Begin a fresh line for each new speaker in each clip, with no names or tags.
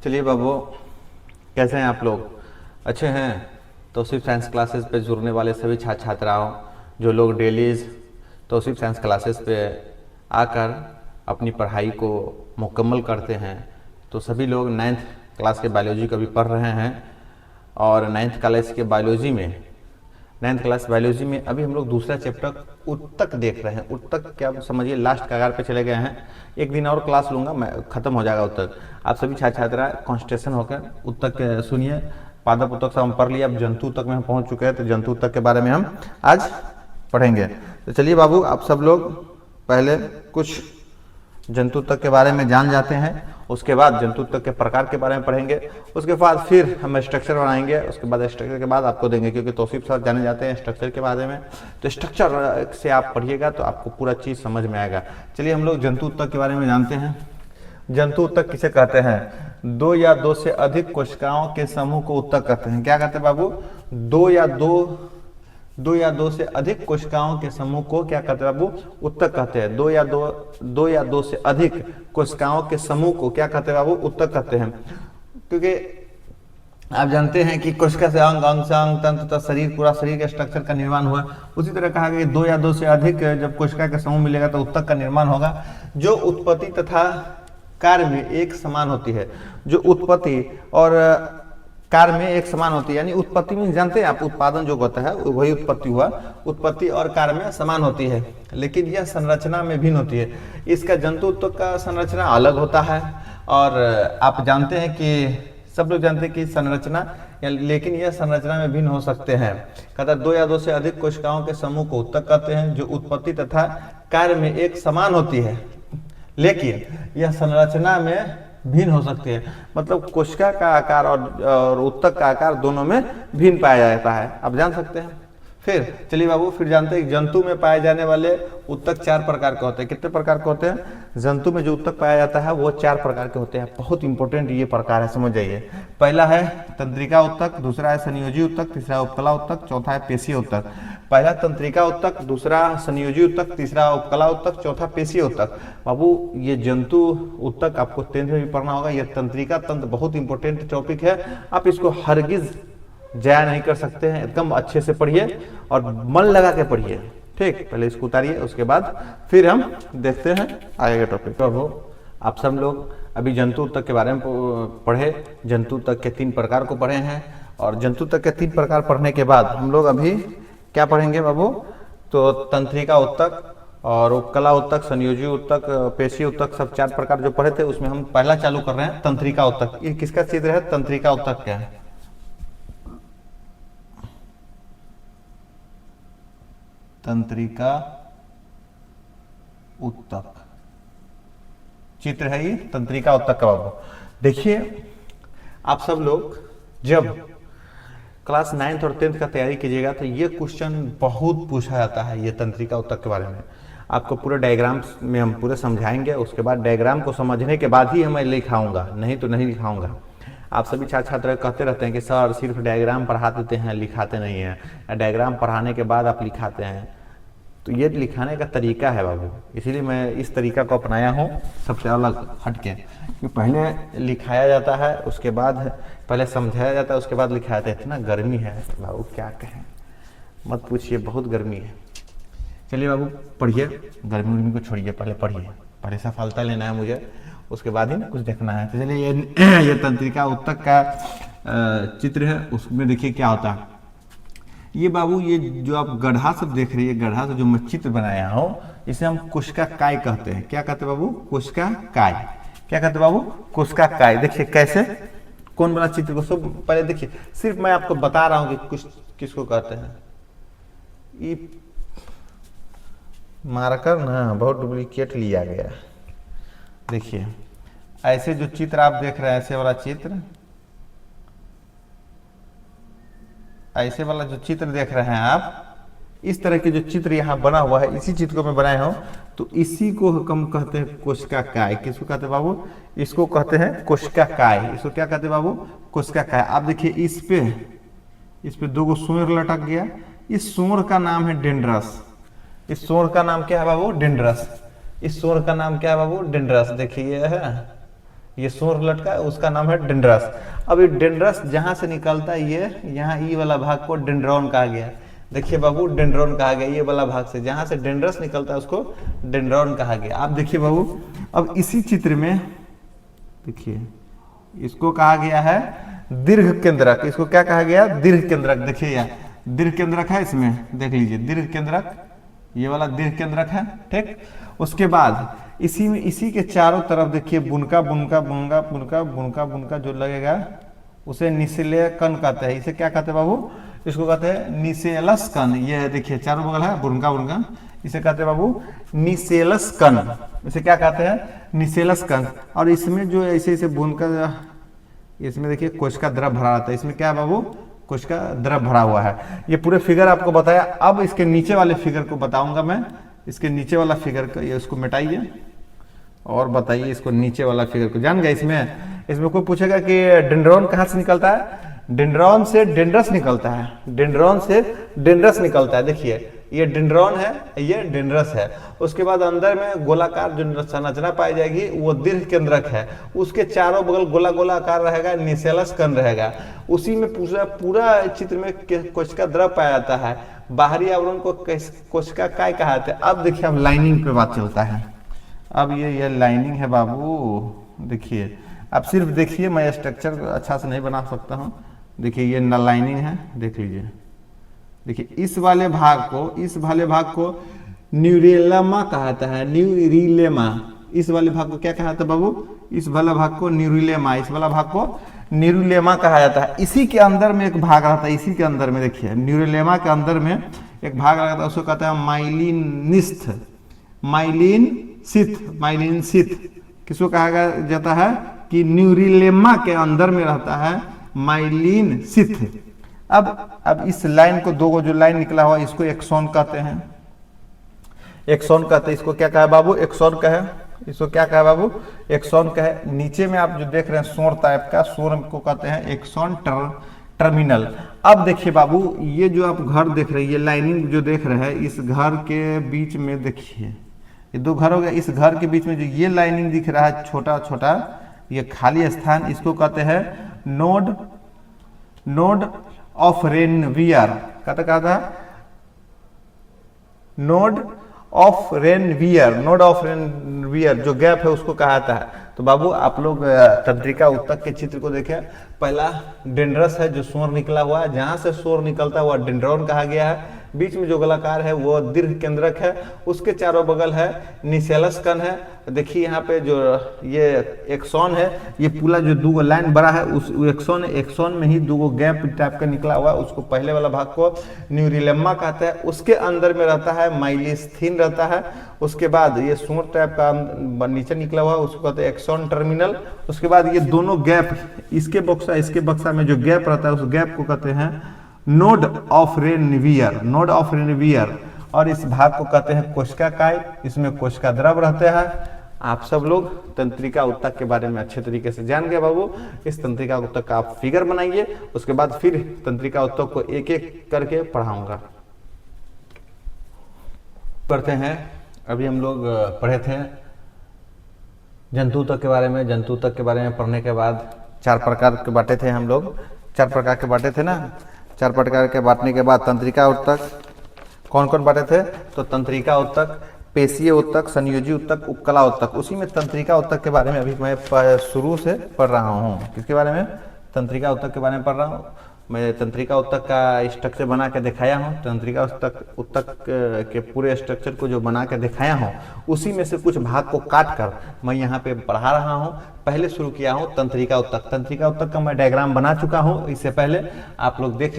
चलिए बाबू, कैसे हैं आप लोग? अच्छे हैं? तौसीफ साइंस क्लासेस पे जुड़ने वाले सभी छात्र छात्राओं, जो लोग डेलीज तौसीफ साइंस क्लासेस पे आकर अपनी पढ़ाई को मुकम्मल करते हैं, तो सभी लोग 9th क्लास के बायोलॉजी को भी पढ़ रहे हैं। और 9th क्लास के बायोलॉजी में 9th क्लास बायोलॉजी में अभी हम लोग दूसरा चैप्टर उत्तक देख रहे हैं। उत्तक क्या समझिए, लास्ट कगार पे चले गए हैं। एक दिन और क्लास लूँगा मैं, खत्म हो जाएगा उत्तक। आप सभी छात्र छात्रा कॉन्सेंट्रेशन होकर उत्तक सुनिए। पादप उत्तक से हम पढ़ लिया, अब जंतु उत्तक में हम पहुंच चुके हैं, तो जंतु उत्तक के बारे में हम आज पढ़ेंगे। तो चलिए बाबू, आप सब लोग पहले कुछ जंतु उत्तक के बारे में जान जाते हैं, उसके बाद जंतु उत्तक के प्रकार के बारे में पढ़ेंगे, उसके बाद फिर हम स्ट्रक्चर बनाएंगे, उसके बाद स्ट्रक्चर के बाद आपको देंगे, क्योंकि तौसीफ सर जाने जाते हैं स्ट्रक्चर के बारे में। तो स्ट्रक्चर से आप पढ़िएगा तो आपको पूरा चीज़ समझ में आएगा। चलिए हम लोग जंतु उत्तक के बारे में जानते हैं। जंतु उत्तक किसे कहते हैं? 2 या 2 से अधिक कोशिकाओं के समूह को उत्तक कहते हैं। क्या कहते हैं बाबू? 2 या 2 से अधिक कोशिकाओं के समूह को क्या कहते हैं बाबू? उत्तक कहते हैं। 2 या 2 से अधिक कोशिकाओं के समूह को क्या कहते हैं बाबू? उत्तक कहते हैं। क्योंकि आप जानते हैं कि कोशिका से अंग, अंग से अंग, तंत्र तथा शरीर, पूरा शरीर के स्ट्रक्चर का निर्माण हुआ। उसी तरह कहा गया 2 या 2 से अधिक जब कोशिका का समूह मिलेगा तो उत्तक का निर्माण होगा, जो उत्पत्ति तथा कार्य में एक समान होती है। जो उत्पत्ति और कार्य में एक समान होती है, यानी उत्पत्ति में जानते हैं आप, उत्पादन जो होता है वही उत्पत्ति हुआ। उत्पत्ति और कार्य में समान होती है, लेकिन यह संरचना में भिन्न होती है। इसका जंतु उत्तक का संरचना अलग होता है। और आप जानते हैं कि सब लोग जानते हैं कि संरचना, लेकिन यह संरचना में भिन्न हो सकते हैं। कहता 2 या 2 से अधिक कोशिकाओं के समूह को उत्तक कहते हैं, जो उत्पत्ति तथा कार्य में एक समान होती है, लेकिन यह संरचना में भिन्न हो सकती है। मतलब कोशिका का आकार और उत्तक का आकार दोनों में भिन्न पाया जाता है, आप जान सकते हैं। फिर चलिए बाबू, फिर जानते हैं जंतु में पाए जाने वाले उत्तक 4 प्रकार के होते हैं। कितने प्रकार के होते हैं? जंतु में जो उत्तक पाया जाता है वो 4 प्रकार के होते हैं। बहुत इंपॉर्टेंट ये प्रकार है, समझ जाइए। पहला है तंत्रिका उत्तक, दूसरा है संयोजी उत्तक, तीसरा उपकला उत्तक, चौथा है पेशीय उत्तक। पहला तंत्रिका उत्तक, दूसरा संयोजी उत्तक, तीसरा उपकला उत्तक, चौथा पेशीय उत्तक। बाबू ये जंतु उत्तक आपको 10th में भी पढ़ना होगा। यह तंत्रिका तंत्र बहुत इंपॉर्टेंट टॉपिक है, आप इसको हरगिज जाया नहीं कर सकते हैं। एकदम अच्छे से पढ़िए और मन लगा के पढ़िए, ठीक। पहले इसको उतारिए, उसके बाद फिर हम देखते हैं आगे के टॉपिक। तो आप सब लोग अभी जंतु उत्तक के बारे में पढ़े, जंतु उत्तक के 3 प्रकार को पढ़े हैं। और जंतु उत्तक के 3 प्रकार पढ़ने के बाद हम लोग अभी क्या पढ़ेंगे बाबू? तो तंत्रिका उत्तक और उपकला उत्तक, संयोजी उत्तक, पेशीय उत्तक, सब 4 प्रकार जो पढ़े थे उसमें हम पहला चालू कर रहे हैं तंत्रिका उत्तक। ये किसका चित्र है? तंत्रिका उत्तक क्या है? तंत्रिका उत्तक चित्र है ये तंत्रिका उत्तक का बाबू। देखिए आप सब लोग जब क्लास 9th और 10th का तैयारी कीजिएगा तो ये क्वेश्चन बहुत पूछा जाता है। ये तंत्रिका उत्तक के बारे में आपको पूरे डायग्राम्स में हम पूरे समझाएंगे। उसके बाद डायग्राम को समझने के बाद ही मैं लिखाऊंगा, नहीं तो नहीं लिखाऊंगा। आप सभी छात्र छात्रा कहते रहते हैं कि सर सिर्फ डायग्राम पढ़ा देते हैं, लिखाते नहीं हैं, या डायग्राम पढ़ाने के बाद आप लिखाते हैं। तो ये लिखाने का तरीका है बाबू, इसीलिए मैं इस तरीका को अपनाया हूँ, सबसे अलग हटके। कि पहले लिखाया जाता है, उसके बाद पहले समझाया जाता है, उसके बाद लिखाया जाता है। इतना गर्मी है बाबू, क्या कहें, मत पूछिए, बहुत गर्मी है। चलिए बाबू पढ़िए, गर्मी को छोड़िए, पहले पढ़िए। पहले सफलता लेना है मुझे, उसके बाद ही ना कुछ देखना है। तो चलिए ये तंत्रिका उत्तक का चित्र है, उसमें देखिए क्या होता है। ये बाबू, ये जो आप गड्ढा सब देख रही है, गड्ढा से जो मैं चित्र बनाया हूँ, इसे हम कोशिका काय कहते हैं। क्या कहते हैं बाबू? कोशिका काय। क्या कहते हैं बाबू? कोशिका काय। देखिए कैसे, कौन बना चित्र को, सब पहले देखिए। सिर्फ मैं आपको बता रहा हूँ कि कुछ किसको कहते हैं। ये मार्कर ना बहुत डुप्लीकेट लिया गया। देखिए ऐसे जो चित्र आप देख रहे हैं, ऐसे वाला चित्र, ऐसे वाला जो चित्र देख रहे हैं आप, इस तरह के जो चित्र यहाँ बना हुआ है, इसी चित्र को मैं बनाया हूँ। तो इसी को हम कहते हैं कोशिका काय। किसको कहते हैं बाबू? इसको कहते हैं कोशिका काय। इसको क्या कहते हैं बाबू? कोशिका काय। आप देखिए इस पे 2 सूंड लटक गया। इस सूंड का नाम है डेंड्रस। इस सूंड का नाम क्या है बाबू? डेंड्रस। इस सूंड का नाम क्या है बाबू? डेंड्रस। देखिए ये है, ये सूर लटका है, उसका नाम है डेंड्रस। अब ये डेंड्रस जहाँ से निकलता है, ये यहाँ ई वाला भाग को डेंड्रॉन कहा गया। देखिए बाबू, डेंड्रॉन कहा गया ये वाला भाग से, जहाँ से डेंड्रस निकलता है उसको डेंड्रॉन कहा गया। आप देखिए बाबू, अब इसी चित्र में देखिए, इसको कहा गया है दीर्घ केंद्रक। इसको क्या कहा गया? दीर्घ केंद्रक। देखिए यहाँ दीर्घ केंद्रक है, इसमें देख लीजिए दीर्घ केंद्रक, ये वाला दीर्घ केंद्रक है, ठीक। उसके बाद इसी में, इसी के चारों तरफ देखिए बुनका बुनका बुनका बुनका बुनका बुनका जो लगेगा उसे निसेलय कण कहते हैं। इसे क्या कहते हैं बाबू? इसको कहते हैं निसेलस कण। ये देखिए चारों बगल है बुनका बुनका, इसे कहते हैं बाबू निसेलस कण। इसे क्या कहते हैं? निसेलस कण। और इसमें जो ऐसे ऐसे बुनका, इसमें देखिए कोशिका द्रव भरा रहता है। इसमें क्या है बाबू? कोशिका द्रव भरा हुआ है। ये पूरे फिगर आपको बताया। अब इसके नीचे वाले फिगर को बताऊंगा मैं। इसके नीचे वाला फिगर को, ये उसको मिटाइए और बताइए इसको नीचे वाला फिगर को। जान गए? इसमें कोई पूछेगा कि डेंड्रॉन कहाँ से निकलता है? डेंड्रॉन से डेंड्रस निकलता है। डेंड्रॉन से डेंड्रस निकलता है। देखिए ये डेंड्रॉन है, ये डेंड्रस है। उसके बाद अंदर में गोलाकार जो संरचना पाई जाएगी वो दीर्घ केंद्रक है। उसके चारों बगल गोला गोला आकार रहेगा, निसेलस कण रहेगा। उसी में पूरा चित्र में कोशिका द्रव पाया जाता है। बाहरी आवरण को कोशिका काय कहा जाता है। अब देखिए, अब लाइनिंग पे बात चलता है। अब ये लाइनिंग है बाबू। देखिए अब सिर्फ देखिए, मैं स्ट्रक्चर अच्छा से नहीं बना सकता हूँ। देखिए ये लाइनिंग है, देख लीजिए। देखिए इस वाले भाग को न्यूरिलेमा कहा जाता है। न्यूरिलेमा, इस वाले भाग को क्या कहा जाता है बाबू? इस वाला भाग को न्यूरिलेमा, इस वाला भाग को न्यूरिलेमा कहा जाता है। इसी के अंदर में एक भाग रहता है, इसी के अंदर में देखिए न्यूरिलेमा के अंदर में एक भाग रहता है, उसको कहते हैं माइलिनिस्थ, माइलिनसिथ। किसको कहा जाता है? कि न्यूरिलेमा के अंदर में रहता है माइलिनसिथ। अब इस लाइन को, दो जो लाइन निकला हुआ इसको एक्सॉन कहते हैं। एक्सॉन कहते हैं। इसको क्या कहा है बाबू? एक्सॉन कहे। इसको क्या कहा है बाबू? एक्सॉन कहे। नीचे में आप जो देख रहे हैं सोर टाइप का, सोर को कहते हैं एक्सॉन टर्मिनल। अब देखिए बाबू, ये जो आप घर देख रहे हैं, ये लाइनिंग जो देख रहे हैं, इस घर के बीच में देखिए, ये दो घर हो गया। इस घर के बीच में जो ये लाइनिंग दिख रहा है छोटा छोटा, ये खाली स्थान, इसको कहते हैं नोड ऑफ रेनवियर। कहा था नोड ऑफ रेनवियर, जो गैप है उसको कहा जाता है। तो बाबू आप लोग तंत्रिका उत्तक के चित्र को देखें। पहला डेंड्रस है जो सोर निकला हुआ है, जहां से सोर निकलता है वह डेंड्रॉन कहा गया है। बीच में जो गोलाकार है वो दीर्घ केंद्रक है। उसके चारों बगल है निसेलस कण है। देखिए यहाँ पे जो ये एक्सॉन है, ये पूरा जो दो लाइन बड़ा है उस एक्सॉन है। एक्सॉन में ही दो गैप टाइप का निकला हुआ है, उसको पहले वाला भाग को न्यूरिलेमा कहते हैं। उसके अंदर में रहता है माइलिस्थीन रहता है। उसके बाद ये सोर टाइप का नीचे निकला हुआ है, उसको कहते हैं एक्सॉन टर्मिनल। उसके बाद ये दोनों गैप, इसके बक्सा में जो गैप रहता है उस गैप को कहते हैं नोड ऑफ रेनवियर। और इस भाग को कहते हैं कोशिका काय। इसमें कोशिका द्रव रहते हैं। आप सब लोग तंत्रिका उत्तक के बारे में अच्छे तरीके से जान गए बाबू। इस तंत्रिका उत्तक का आप फिगर बनाइए, उसके बाद फिर तंत्रिका उत्तक को एक एक करके पढ़ाऊंगा। पढ़ते हैं। अभी हम लोग पढ़े थे जंतु उत्तक के बारे में। जंतु उत्तक के बारे में पढ़ने के बाद 4 प्रकार के बांटे थे हम लोग। 4 प्रकार के बांटे थे ना। 4 प्रकार के बांटने के बाद तंत्रिका उत्तक कौन कौन बांटे थे? तो तंत्रिका उत्तक, पेशीय उत्तक, संयोजी उत्तक, उपकला उत्तक। उसी में तंत्रिका उत्तक के बारे में अभी मैं शुरू से पढ़ रहा हूँ। किसके बारे में? तंत्रिका उत्तक के बारे में पढ़ रहा हूँ। मैं तंत्रिका उत्तक का स्ट्रक्चर बना के दिखाया हूँ। तंत्रिका उत्तक के पूरे स्ट्रक्चर को जो बना के दिखाया हूँ, उसी में से कुछ भाग को काट कर मैं यहाँ पे पढ़ा रहा हूँ। पहले शुरू किया हूँ तंत्रिका उत्तक। तंत्रिका उत्तक का मैं डायग्राम बना चुका हूँ, इससे पहले आप लोग देख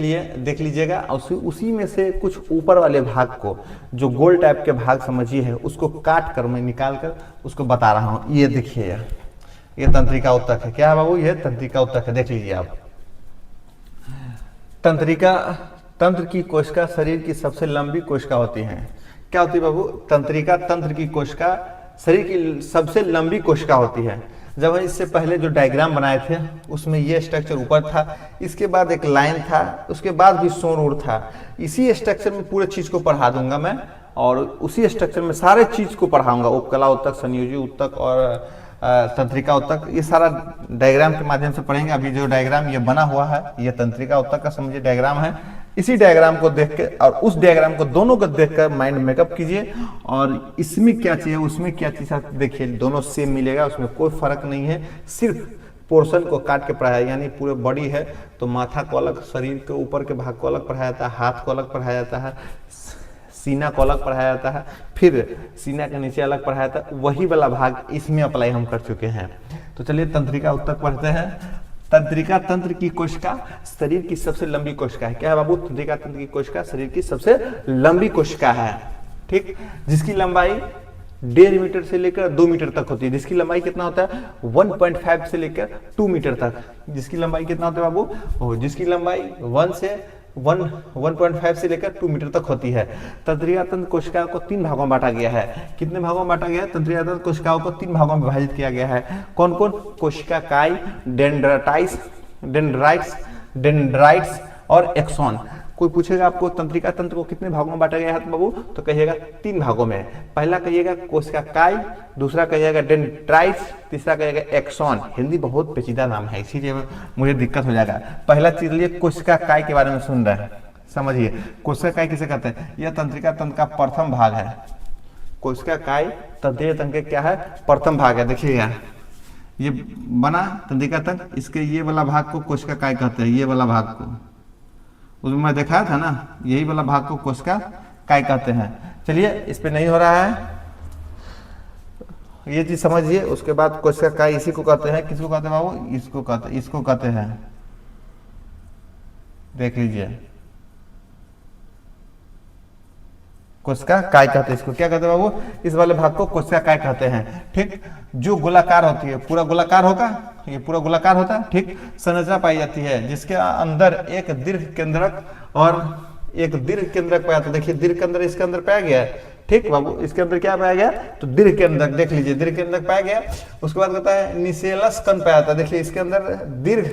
लीजिएगा। उसी में से कुछ ऊपर वाले भाग को, जो गोल टाइप के भाग समझिए है, उसको काट कर मैं निकाल कर उसको बता रहा हूँ। ये देखिए, ये तंत्रिका उत्तक है। क्या है बाबू? ये तंत्रिका उत्तक है, देख लीजिए आप। तंत्र की कोशिका शरीर की सबसे लंबी कोशिका होती है। क्या होती है बाबू? तंत्रिका तंत्र की कोशिका शरीर की सबसे लंबी कोशिका होती है। जब हम इससे पहले जो डायग्राम बनाए थे उसमें ये स्ट्रक्चर ऊपर था, इसके बाद एक लाइन था, उसके बाद भी सोनूर था। इसी स्ट्रक्चर में पूरे चीज को पढ़ा दूंगा मैं, और उसी स्ट्रक्चर में सारे चीज को पढ़ाऊंगा। उपकला उत्तक, संयोजी उत्तक और तंत्रिका उत्तक, ये सारा डायग्राम के माध्यम से पढ़ेंगे। अभी जो डायग्राम ये बना हुआ है ये तंत्रिका उत्तक का समझिए डायग्राम है। इसी डायग्राम को देख के और उस डायग्राम को दोनों को देखकर माइंड मेकअप कीजिए और इसमें क्या चाहिए उसमें क्या चीज देखिए, दोनों सेम मिलेगा, उसमें कोई फर्क नहीं है। सिर्फ पोर्शन को काट के पढ़ाया, यानी पूरे बॉडी है तो माथा को अलग, शरीर के ऊपर के भाग को अलग पढ़ाया जाता है, हाथ को अलग पढ़ाया जाता है, सीना को अलग पढ़ाया जाता है, फिर सीना के नीचे अलग पढ़ाया जाता है। वही वाला भाग इसमें अप्लाई हम कर चुके हैं। तो चलिए तंत्रिका उत्तक पढ़ते हैं। तंत्रिका तंत्र की कोशिका शरीर की सबसे लंबी कोशिका है। क्या है बाबू? तंत्रिका तंत्र की कोशिका शरीर की सबसे लंबी कोशिका है, ठीक, जिसकी लंबाई 1.5 मीटर से लेकर 2 मीटर तक होती है। जिसकी लंबाई कितना होता है? 1.5 से लेकर 2 मीटर तक। जिसकी लंबाई कितना होता है बाबू? जिसकी लंबाई 1.5 से लेकर 2 मीटर तक होती है। तंत्रिका तंत्र कोशिका को 3 भागों में बांटा गया है। कितने भागों में बांटा गया है? तंत्रिका तंत्र कोशिकाओं को 3 भागों में विभाजित किया गया है। कौन कौन? कोशिका काय, डेंड्राइट्स और एक्सॉन। कोई पूछेगा आपको तंत्रिका तंत्र को कितने भागों में बांटा गया है तो बाबू तो कहिएगा 3 भागों में। पहला कहिएगा कोशिका काय, दूसरा कहिएगा डेंड्राइट्स, तीसरा कहिएगा एक्सॉन। हिंदी बहुत पेचीदा नाम है इसीलिए मुझे दिक्कत हो जाएगा। पहला चीज लिए कोशिका काय के बारे में सुन रहे हैं, समझिए कोशिका काय किसे कहते हैं? यह तंत्रिका तंत्र का प्रथम भाग है। कोशिका काय तंत्रिका तंत्र क्या है? प्रथम भाग है। देखिए यहाँ ये बना तंत्रिका तंत्र, इसके ये वाला भाग को कोशिका काय कहते हैं। ये वाला भाग को उसमें मैं दिखाया था ना, यही वाला भाग को कोशिका काय कहते हैं। चलिए इस पे नहीं हो रहा है, ये चीज समझिए। उसके बाद कोशिका काय इसी को कहते हैं, किसको कहते हैं बाबू? इसको कहते हैं, देख लीजिए कोशिका काय कहते हैं। इसको क्या कहते हैं बाबू? इस वाले भाग को कोशिका काय कहते हैं, ठीक। जो गोलाकार होती है, पूरा गोलाकार होगा, ये पूरा गोलाकार होता है, ठीक। संरचना पाई जाती है जिसके अंदर एक दीर्घ केंद्रक और एक दीर्घ केंद्रक पाया जाता है। देखिए दीर्घ केंद्र इसके अंदर पाया गया है, ठीक बाबू। इसके अंदर क्या पाया गया? तो दीर्घ केंद्रक, देख लीजिए दीर्घ केंद्रक पाया गया। उसके बाद कहता है निसेलस कण पाया जाता है। देखिए इसके अंदर दीर्घ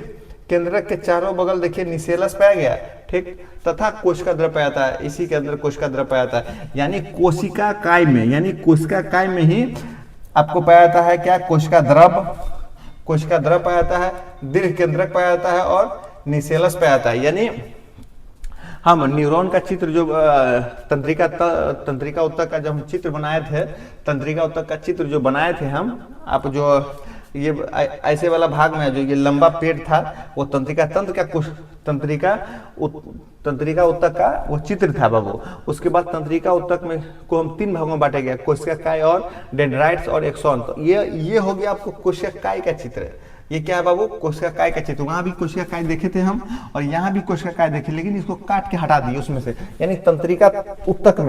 केंद्रक के चारों बगल देखिए निसेलस पाया गया, ठीक, तथा कोशिका द्रव पाया जाता है। इसी के अंदर कोशिका द्रव पाया जाता है, यानी कोशिका काय में, यानी कोशिका काय में ही आपको पाया जाता है क्या? कोशिका द्रव पाया जाता है, दीर्घ केंद्रक पाया जाता है और निसेलस पाया जाता है। यानी हम न्यूरॉन का चित्र जो तंत्रिका उत्तक का जब हम चित्र बनाए थे, तंत्रिका उत्तक का चित्र जो बनाए थे हम, आप जो ये ऐसे वाला भाग में जो ये लंबा पेड़ था वो तंत्रिका तंत्र का तंत्रिका उत्तक का वो चित्र था बाबू। उसके बाद तंत्रिका उत्तक में को हम 3 भागों में बांटा गया, कोशिका काय और डेंड्राइट्स और एक्सॉन। तो ये हो गया आपको कोशिका काय का चित्र। ये क्या है बाबू? कोशिका काय का चित्र। वहां भी कोशिका काय देखे थे हम और यहाँ भी कोशिका काय देखे, लेकिन इसको काट के हटा दिए उसमें से, यानी तंत्रिका उत्तक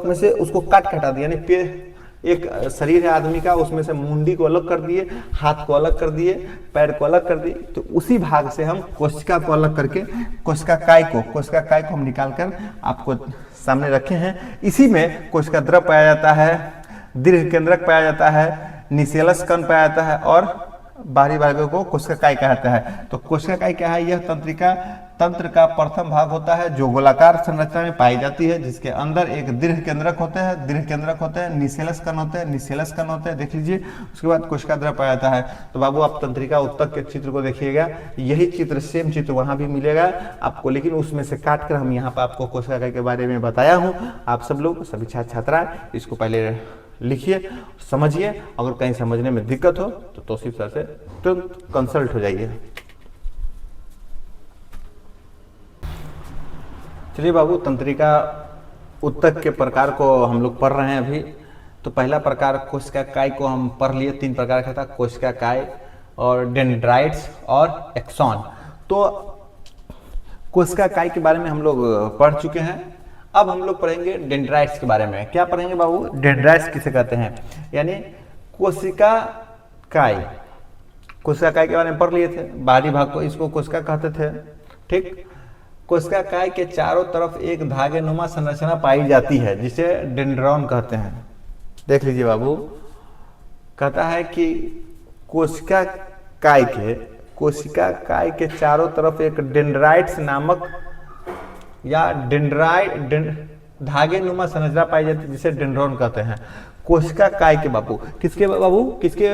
में से उसको काट के हटा दिया। यानी एक शरीर है आदमी का, उसमें से मुंडी को अलग कर दिए, हाथ को अलग कर दिए, पैर को अलग कर दिए। तो उसी भाग से हम कोशिका को अलग करके कोशिका काय को हम निकाल कर आपको सामने रखे हैं। इसी में कोशिका द्रव पाया जाता है, दीर्घ केंद्रक पाया जाता है, निसेलस कण पाया जाता है और बाहरी भागों को कोशिका काय कहता है। तो कोशिका काय क्या है? यह तंत्रिका तंत्र का प्रथम भाग होता है जो गोलाकार संरचना में पाई जाती है, जिसके अंदर एक दीर्घ केंद्रक होते हैं, निसेलस कण होते हैं, देख लीजिए। उसके बाद कोशिका द्रव पाया जाता है। तो बाबू आप तंत्रिका उत्तक के चित्र को देखिएगा, यही चित्र सेम चित्र वहां भी मिलेगा आपको, लेकिन उसमें से काट कर हम यहाँ पर आपको कोशिका काय के बारे में बताया हूँ। आप सब लोग सभी छात्र छात्राएं इसको पहले लिखिए, समझिए। अगर कहीं समझने में दिक्कत हो तो तौसीफ सर से तुरंत कंसल्ट हो जाइए। चलिए बाबू तंत्रिका उत्तक के प्रकार को हम लोग पढ़ रहे हैं अभी। तो पहला प्रकार कोशिका काय को हम पढ़ लिए, 3 प्रकार का था, कोशिका काय और डेंड्राइट्स और एक्सॉन। तो कोशिका काय के बारे में हम लोग पढ़ चुके हैं। अब हम लोग पढ़ेंगे डेंड्राइट्स के बारे में। क्या पढ़ेंगे बाबू? डेंड्राइट्स किसे कहते हैं? यानी कोशिका काय के बारे में पढ़ लिए थे। बाहरी भाग को इसको कोशिका कहते थे, ठीक। कोशिका काय के चारों तरफ एक धागेनुमा संरचना पाई जाती है जिसे डेंड्रॉन कहते हैं। देख लीजिए बाबू, कहता है कि कोशिका काय के चारों तरफ एक डेंड्राइट्स नामक या धागे नुमा संरचना पाई जाती है जिसे डेंड्रॉन कहते हैं। कोशिका काय के बाबू, किसके बाबू, किसके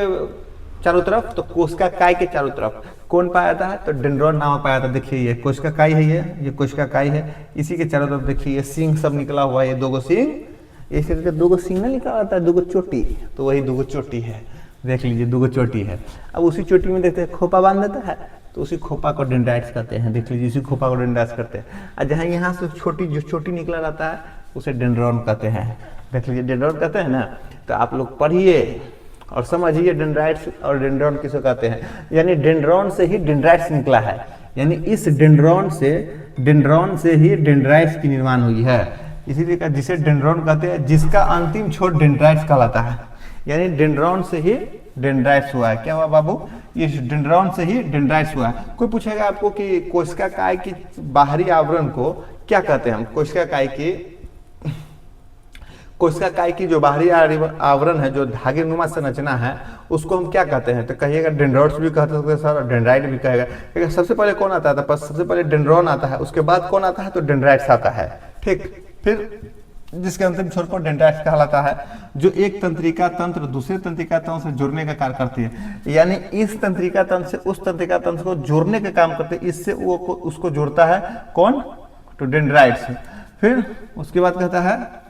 चारों तरफ, तो कोशिका काय के चारों तरफ कौन पाया जाता है, तो डेंड्रॉन नामक पाया जाता है। देखिए ये कोशिका काय है, ये कोशिका काय है, इसी के चारों तरफ देखिए ये सींग सब निकला हुआ है, ये 2 गो सींग, इसी करके 2 गो सींग ना निकला आता है, 2 गो चोटी, तो वही 2 गो चोटी है, देख लीजिए 2 गो चोटी है। अब उसी चोटी में देखते हैं खोपा बांध देता है, तो उसी खोपा को डेंड्राइट्स कहते हैं, देख लीजिए इसी खोपा को डेंड्राइट्स करते हैं। और जहाँ यहाँ से छोटी जो चोटी निकला रहता है उसे डेंड्रॉन कहते हैं, देख लीजिए डेंड्रॉन कहते हैं ना। तो आप लोग पढ़िए और समझिए डेंड्राइट्स और डेंड्रॉन किसे कहते हैं, यानी डेंड्रॉन से ही डेंड्राइट्स निकला है, यानी इस डेंड्रॉन से ही डेंड्राइट्स की निर्माण हुई है, इसीलिए जिसे डेंड्रॉन कहते हैं, जिसका अंतिम छोर डेंड्राइट्स कहलाता है, यानी डेंड्रॉन से ही डेंड्राइट्स हुआ है। क्या हुआ बाबू, ये डेंड्रॉन से ही डेंड्राइट्स हुआ है। कोई पूछेगा आपको कि कोशिका काय की बाहरी आवरण को क्या कहते हैं हम, कोशिका काय की जो बाहरी आवरण है, जो धागे नुमा संरचना है, उसको हम क्या कहते हैं, तो कहिएगा डेंड्राइट्स भी कहते हैं सर, डेंड्राइट भी कहेगा। सबसे पहले कौन आता है, सबसे पहले डेंड्रॉन आता है, उसके बाद कौन आता है, तो डेंड्राइट्स आता है, ठीक। फिर जिसके अंतिम छोर को डेंड्राइट्स कहलाता है, जो एक तंत्रिका तंत्र दूसरे तंत्रिका तंत्र से जोड़ने का कार्य करती है, यानी इस तंत्रिका तंत्र से उस तंत्रिका तंत्र को जोड़ने का काम करते हैं, इससे वो उसको जोड़ता है कौन, तो डेंड्राइट्स। फिर उसके बाद कहता है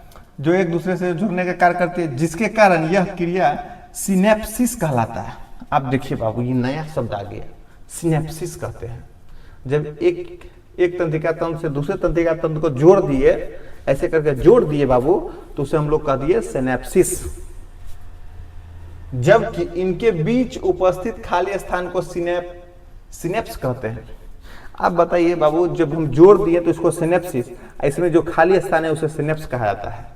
जो एक दूसरे से जुड़ने का कार्य करते हैं, जिसके कारण यह क्रिया सिनेप्सिस कहलाता है। आप देखिए बाबू ये नया शब्द आ गया, सिनेप्सिस कहते हैं, जब एक तंत्रिका तंत्र से दूसरे तंत्रिका तंत्र को जोड़ दिए, ऐसे करके जोड़ दिए बाबू, तो उसे हम लोग कह दिए सिनेप्सिस। जबकि इनके बीच उपस्थित खाली स्थान को सिनेप्स कहते हैं। आप बताइए बाबू, जब हम जोड़ दिए तो इसको सिनेप्सिस, इसमें जो खाली स्थान है उसे सिनेप्स कहा जाता है।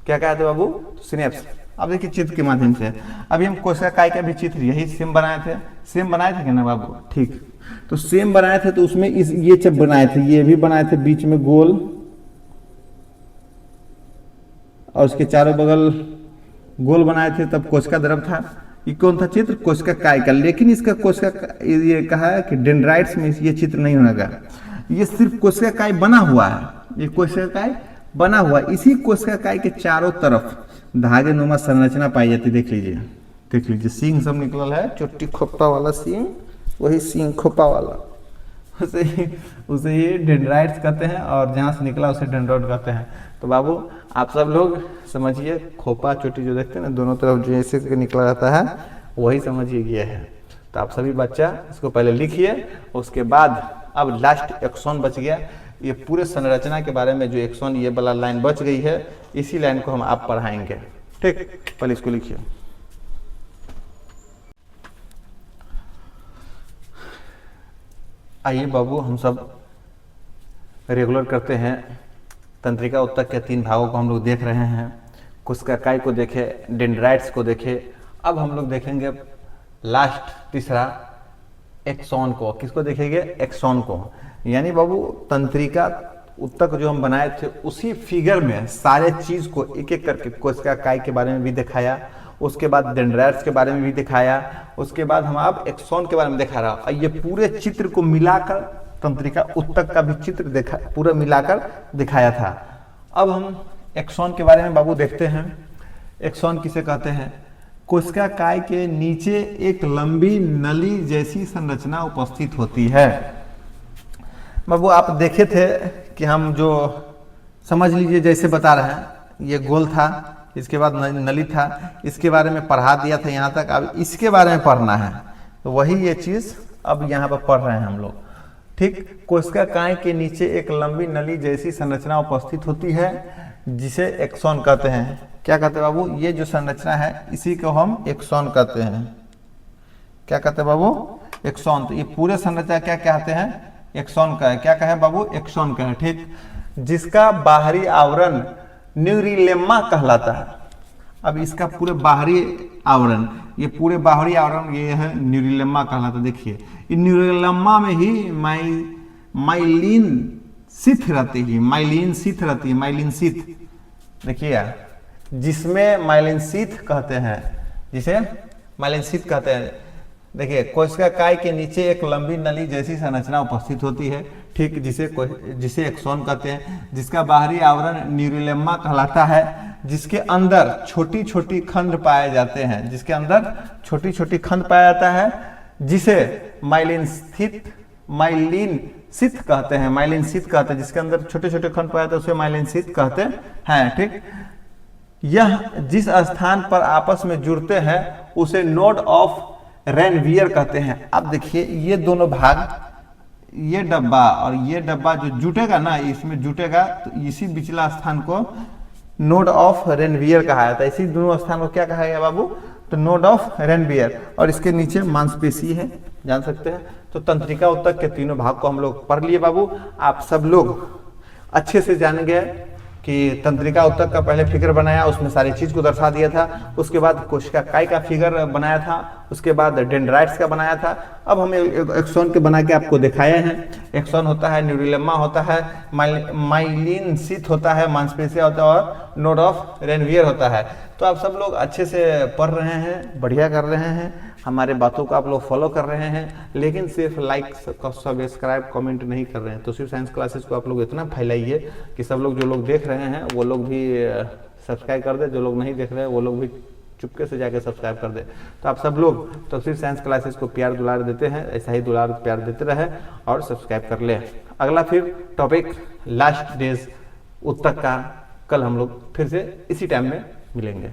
क्या कहते हैं बाबू, तो सिनेप्स। अब देखिए चित्र के माध्यम से, अभी हम कोशिका काय का भी चित्र यही सेम बनाए थे क्या ना बाबू, ठीक। तो सेम बनाए थे, तो उसमें ये जब बनाए थे, ये भी बनाए थे बीच में गोल, और उसके चारों बगल गोल बनाए थे, तब कोशिका द्रव था। ये कौन था चित्र, कोशिका काय का। लेकिन इसका कोशिका ये कहा है कि डेंड्राइट्स में ये चित्र नहीं होगा, ये सिर्फ कोशिका काय बना हुआ है, ये कोशिका काय बना हुआ, इसी कोशिका काय के चारों तरफ धागे नुमा संरचना पाई जाती। देख लीजिए सींग सब निकल है, चोटी खोपा वाला सींग, वही सींग खोपा वाला, उसे ये डेंड्राइट्स कहते हैं, और जहाँ से निकला उसे डेंड्रॉन कहते हैं। तो बाबू आप सब लोग समझिए, खोपा चोटी जो देखते हैं ना दोनों तरफ जो ऐसे निकला रहता है, वही समझिए ये है। तो आप सभी बच्चा इसको पहले लिखिए, उसके बाद अब लास्ट एक्सॉन बच गया। ये पूरे संरचना के बारे में जो एक्सॉन ये वाला लाइन बच गई है, इसी लाइन को हम आप पढ़ाएंगे, ठीक। पहले इसको लिखिए। आइए बाबू हम सब रेगुलर करते हैं, तंत्रिका उत्तक के 3 भागों को हम लोग देख रहे हैं। कोशिका काय को देखे, डेंड्राइट्स को देखे, अब हम लोग देखेंगे लास्ट तीसरा एक्सॉन को। किसको देखेंगे, एक्सॉन को। यानी बाबू तंत्रिका उत्तक जो हम बनाए थे, उसी फिगर में सारे चीज को एक एक करके कोशिका काय के बारे में भी दिखाया, उसके बाद डेंड्राइट्स के बारे में भी दिखाया, उसके बाद हम आप एक्सॉन के बारे में दिखा रहा हूं। ये पूरे चित्र को मिलाकर तंत्रिका उत्तक का भी चित्र पूरा मिलाकर दिखाया था। अब हम एक्सॉन के बारे में बाबू देखते हैं। एक्सॉन किसे कहते हैं, कोशिका काय के नीचे एक लंबी नली जैसी संरचना उपस्थित होती है। बाबू आप देखे थे कि हम जो समझ लीजिए जैसे बता रहे हैं, ये गोल था, इसके बाद नली था, इसके बारे में पढ़ा दिया था यहाँ तक। अब इसके बारे में पढ़ना है, तो वही ये चीज अब यहाँ पर पढ़ रहे हैं हम लोग, ठीक। कोशिका काय के नीचे एक लंबी नली जैसी संरचना उपस्थित होती है, जिसे एक्सॉन कहते हैं। क्या कहते हैं बाबू, ये जो संरचना है इसी को हम एक्सॉन कहते हैं। क्या कहते हैं बाबू, एक्सॉन। तो ये पूरे संरचना क्या कहते हैं, एक्सॉन का है। क्या कहे बाबू, एक्सॉन का है, ठीक। जिसका बाहरी आवरण न्यूरिलेमा कहलाता है। अब इसका पूरे बाहरी आवरण, ये पूरे बाहरी आवरण ये है न्यूरिलेमा कहलाता है। देखिए ये न्यूरिलेमा में ही माइलिन शीथ रहती है, माइलिन शीथ रहती है, माइलिन शीथ। देखिए जिसमें माइलिन शीथ कहते हैं, जिसे माइलिन शीथ कहते हैं। देखिए कोशिका काय के नीचे एक लंबी नली जैसी संरचना उपस्थित होती है, ठीक, जिसे एक्सॉन कहते हैं, जिसका बाहरी आवरण न्यूरोलेमा कहलाता है, जिसके अंदर छोटी छोटी खंड पाए जाते हैं, जिसके अंदर छोटी छोटी खंड पाया जाता है, जिसे माइलिन शीथ कहते हैं, माइलिन शीथ कहते हैं, जिसके अंदर छोटे छोटे खंड पाए जाते हैं उसे माइलिन शीथ कहते हैं। ठीक, यह जिस स्थान पर आपस में जुड़ते हैं उसे नोड ऑफ रेनवियर कहते हैं। अब देखिए ये दोनों भाग, ये डब्बा और ये डब्बा जो जुटेगा ना, इसमें जुटेगा तो इसी बिचला स्थान को नोड ऑफ रेनवियर कहा जाता है। इसी दोनों स्थान को क्या कहा गया बाबू? तो नोड ऑफ रेनवियर। और इसके नीचे मांसपेशी है, जान सकते हैं। तो तंत्रिका ऊतक के तीनों भाग को हम लोग पढ़ लिए बाबू। आप सब लोग अच्छे से जानेंगे कि तंत्रिका ऊतक का पहले फिगर बनाया, उसमें सारी चीज को दर्शा दिया था। उसके बाद कोशिका काय का फिगर बनाया था, उसके बाद डेंड्राइट्स का बनाया था। अब हम एक्सॉन के बना के आपको दिखाए हैं। एक्सॉन होता है, न्यूरोलेमा होता है, माइलिन शीथ होता है, मांसपेशियां होता है और नोड ऑफ रेनवियर होता है। तो आप सब लोग अच्छे से पढ़ रहे हैं, बढ़िया कर रहे हैं, हमारे बातों को आप लोग फॉलो कर रहे हैं, लेकिन सिर्फ लाइक, सब्सक्राइब, कमेंट नहीं कर रहे हैं। तो सिर्फ साइंस क्लासेस को आप लोग इतना फैलाइए कि सब लोग, जो लोग देख रहे हैं वो लोग भी सब्सक्राइब कर दे, जो लोग नहीं देख रहे हैं वो लोग भी चुपके से जाके सब्सक्राइब कर दे। तो आप सब लोग तो सिर्फ साइंस क्लासेस को प्यार दुलार देते हैं, ऐसा ही दुलार प्यार देते रहे और सब्सक्राइब कर ले। अगला फिर टॉपिक लास्ट डेज ऊतक का कल हम लोग फिर से इसी टाइम में मिलेंगे।